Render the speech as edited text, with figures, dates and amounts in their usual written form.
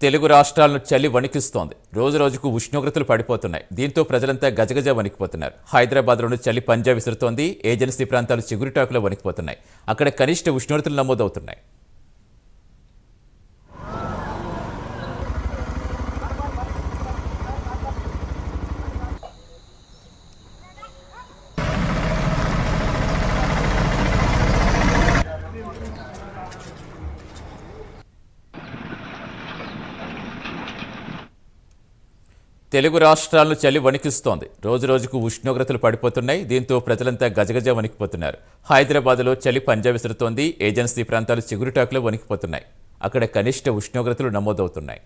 తెలుగు రాష్ట్రాలను చలి వణికిస్తోంది. రోజు రోజుకు ఉష్ణోగ్రతలు పడిపోతున్నాయి. దీంతో ప్రజలంతా గజగజ వణికిపోతున్నారు. హైదరాబాద్లోని చలి పంజా విసురుతోంది. ఏజెన్సీ ప్రాంతాలు చిగురుటాకులో వణికిపోతున్నాయి. అక్కడ కనిష్ట ఉష్ణోగ్రతలు నమోదవుతున్నాయి. తెలుగు రాష్ట్రాలను చలి వణికిస్తోంది. రోజు రోజుకు ఉష్ణోగ్రతలు పడిపోతున్నాయి. దీంతో ప్రజలంతా గజగజ వణికిపోతున్నారు. హైదరాబాద్లో చలి పంజా విసురుతోంది. ఏజెన్సీ ప్రాంతాలు చిగురుటాకులో వణికిపోతున్నాయి. అక్కడ కనిష్ట ఉష్ణోగ్రతలు నమోదవుతున్నాయి.